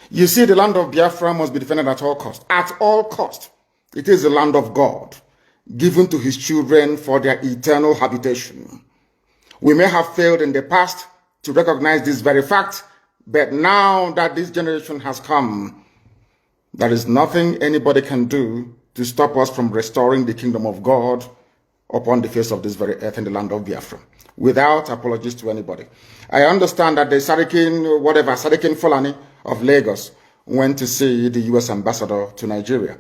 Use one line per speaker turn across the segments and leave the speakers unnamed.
You see, the land of Biafra must be defended at all cost. At all cost. It is the land of God, given to his children for their eternal habitation. We may have failed in the past to recognize this very fact, but now that this generation has come, there is nothing anybody can do to stop us from restoring the kingdom of God upon the face of this very earth in the land of Biafra, without apologies to anybody. I understand that the Sarikin Fulani of Lagos went to see the U.S. ambassador to Nigeria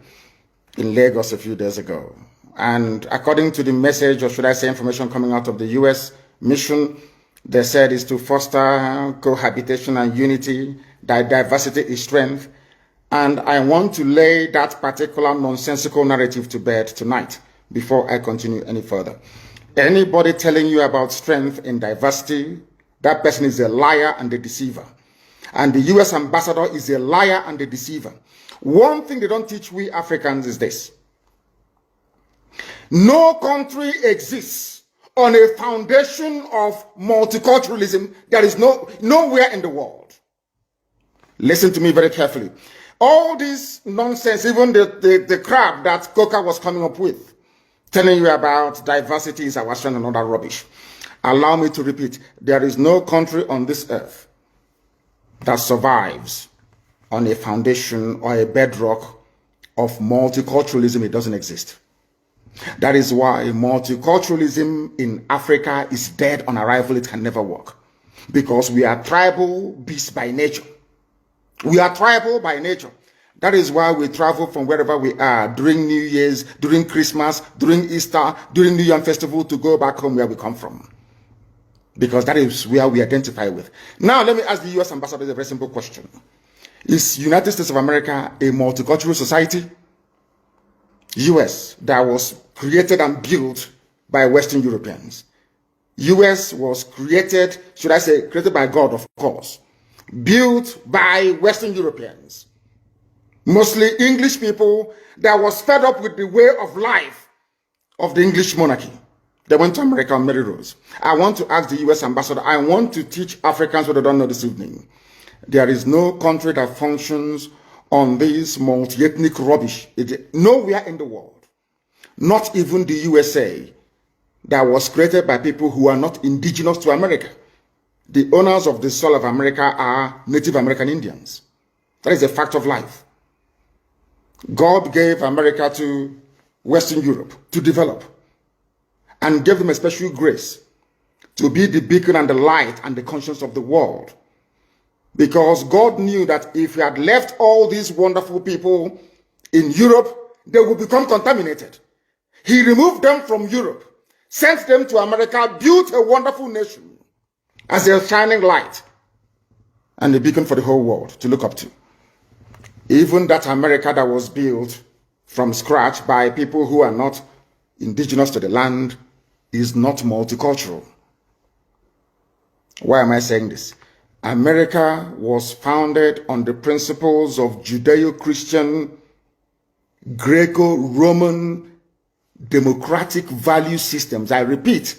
in Lagos a few days ago. And according to the message, or should I say information coming out of the U.S. mission, they said is to foster cohabitation and unity, that diversity is strength. And I want to lay that particular nonsensical narrative to bed tonight before I continue any further. Anybody telling you about strength in diversity, that person is a liar and a deceiver. And the U.S. ambassador is a liar and a deceiver. One thing they don't teach we Africans is this. No country exists on a foundation of multiculturalism. There is nowhere in the world. Listen to me very carefully. All this nonsense, even the crap that Coca was coming up with, telling you about diversity is our strength and all that rubbish. Allow me to repeat, there is no country on this earth that survives on a foundation or a bedrock of multiculturalism. It doesn't exist. That is why multiculturalism in Africa is dead on arrival. It can never work. Because we are tribal beasts by nature. We are tribal by nature. That is why we travel from wherever we are during New Year's, during Christmas, during Easter, during New Year Festival to go back home where we come from. Because that is where we identify with. Now, let me ask the U.S. ambassador a very simple question. Is United States of America a multicultural society? U.S. that was created and built by Western Europeans. U.S. was created, should I say, created by God, of course. Built by Western Europeans. Mostly English people that was fed up with the way of life of the English monarchy. They went to America on merry roads. I want to ask the U.S. ambassador, I want to teach Africans what they don't know this evening. There is no country that functions on this multi-ethnic rubbish. Nowhere in the world. Not even the USA, that was created by people who are not indigenous to America. The owners of the soil of America are Native American Indians. That is a fact of life. God gave America to Western Europe to develop and gave them a special grace to be the beacon and the light and the conscience of the world. Because God knew that if he had left all these wonderful people in Europe, they would become contaminated. He removed them from Europe, sent them to America, built a wonderful nation as a shining light and a beacon for the whole world to look up to. Even that America that was built from scratch by people who are not indigenous to the land is not multicultural. Why am I saying this? America was founded on the principles of Judeo-Christian, Greco-Roman, democratic value systems. I repeat,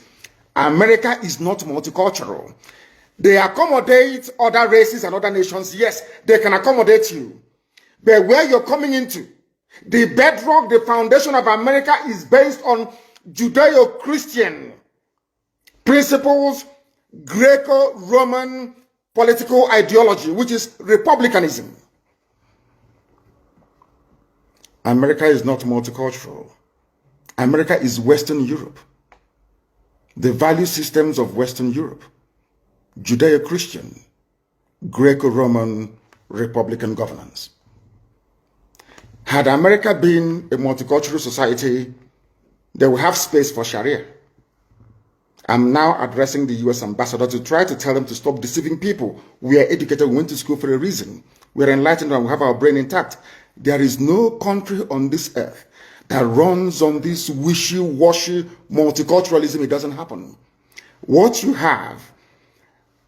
America is not multicultural. They accommodate other races and other nations. Yes, they can accommodate you. But where you're coming into, the bedrock, the foundation of America is based on Judeo-Christian principles, Greco-Roman political ideology, which is republicanism. America is not multicultural. America is Western Europe. The value systems of Western Europe. Judeo-Christian, Greco-Roman, Republican governance. Had America been a multicultural society, they would have space for Sharia. I'm now addressing the U.S. ambassador to try to tell them to stop deceiving people. We are educated, we went to school for a reason. We are enlightened and we have our brain intact. There is no country on this earth that runs on this wishy-washy multiculturalism. It doesn't happen. What you have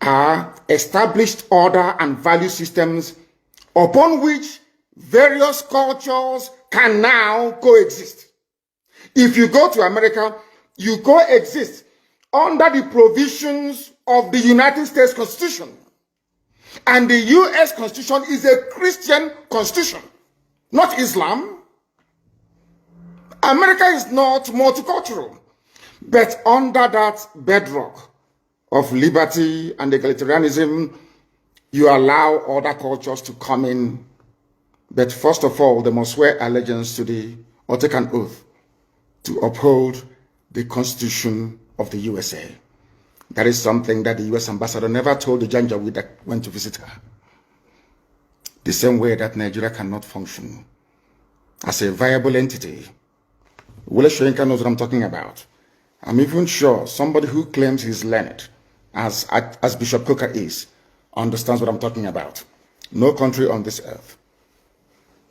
are established order and value systems upon which various cultures can now coexist. If you go to America, you coexist under the provisions of the United States Constitution. And the US Constitution is a Christian constitution, not Islam. America is not multicultural, but under that bedrock of liberty and egalitarianism, you allow other cultures to come in. But first of all, they must swear allegiance to or take an oath to uphold the Constitution of the USA. That is something that the US ambassador never told the Janjaweed that went to visit her. The same way that Nigeria cannot function as a viable entity. Wole Soyinka knows what I'm talking about. I'm even sure somebody who claims he's learned, as Bishop Coker is, understands what I'm talking about. No country on this earth.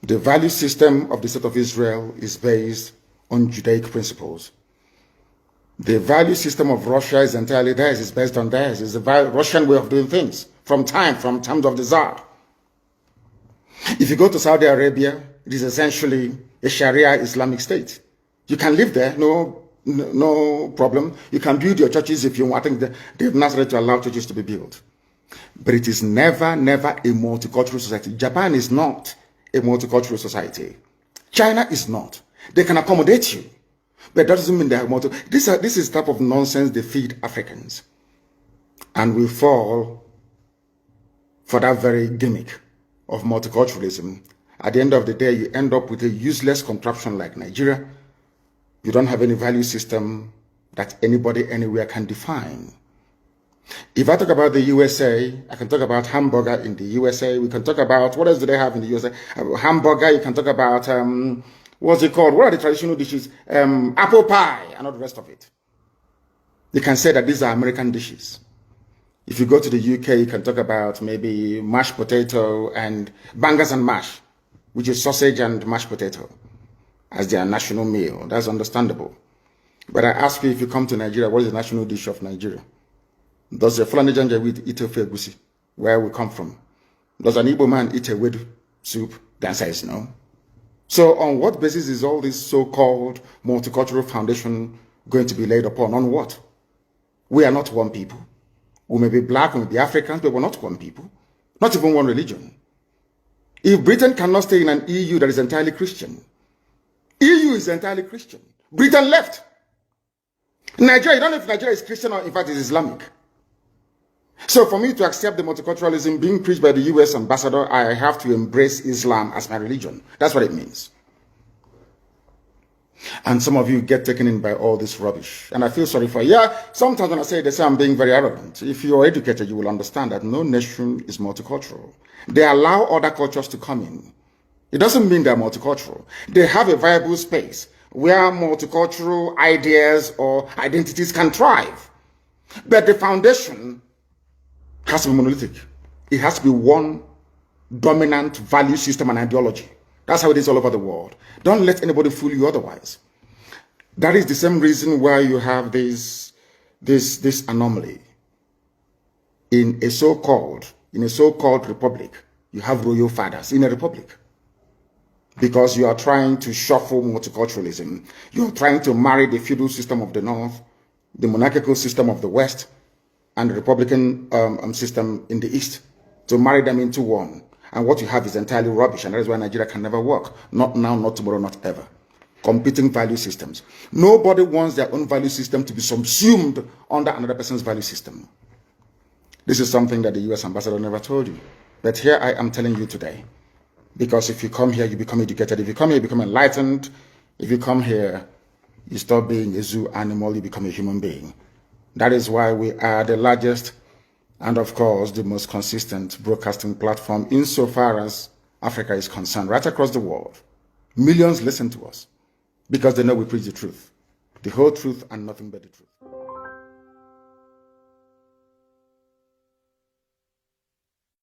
The value system of the state of Israel is based on Judaic principles. The value system of Russia is entirely theirs, it's based on theirs. It's the Russian way of doing things from times of the Tsar. If you go to Saudi Arabia, it is essentially a Sharia Islamic state. You can live there, no problem. You can build your churches if you want. I think they've not started to allow churches to be built. But it is never a multicultural society. Japan is not a multicultural society. China is not. They can accommodate you, but that doesn't mean they are this is the type of nonsense they feed Africans. And we fall for that very gimmick of multiculturalism. At the end of the day, you end up with a useless contraption like Nigeria. You don't have any value system that anybody anywhere can define. If I talk about the USA, I can talk about hamburger in the USA. We can talk about, what else do they have in the USA? Hamburger, you can talk about, what's it called? What are the traditional dishes? Apple pie and all the rest of it. You can say that these are American dishes. If you go to the UK, you can talk about maybe mashed potato and bangers and mash, which is sausage and mashed potato as their national meal. That's understandable. But I ask you, if you come to Nigeria, what is the national dish of Nigeria? Does a Fulani Janjaweed eat ofe egusi, where we come from? Does an Igbo man eat a wedu soup? The answer is no. So on what basis is all this so-called multicultural foundation going to be laid upon? On what? We are not one people. We may be black, we may be Africans, but we're not one people. Not even one religion. If Britain cannot stay in an EU that is entirely Christian, EU is entirely Christian. Britain left. Nigeria, you don't know if Nigeria is Christian or in fact is Islamic. So for me to accept the multiculturalism being preached by the US ambassador, I have to embrace Islam as my religion. That's what it means. And some of you get taken in by all this rubbish. And I feel sorry for you. Yeah, sometimes when I say this, I'm being very arrogant. If you are educated, you will understand that no nation is multicultural. They allow other cultures to come in. It doesn't mean they're multicultural. They have a viable space where multicultural ideas or identities can thrive. But the foundation has to be monolithic. It has to be one dominant value system and ideology. That's how it is all over the world. Don't let anybody fool you otherwise. That is the same reason why you have this anomaly. In a so-called republic, you have royal fathers in a republic. Because you are trying to shuffle multiculturalism. You are trying to marry the feudal system of the North, the monarchical system of the West, and the Republican system in the East, to marry them into one. And what you have is entirely rubbish, and that is why Nigeria can never work. Not now, not tomorrow, not ever. Competing value systems. Nobody wants their own value system to be subsumed under another person's value system. This is something that the US ambassador never told you. But here I am telling you today. Because if you come here, you become educated. If you come here, you become enlightened. If you come here, you stop being a zoo animal, you become a human being. That is why we are the largest and, of course, the most consistent broadcasting platform insofar as Africa is concerned. Right across the world, millions listen to us because they know we preach the truth, the whole truth and nothing but the truth.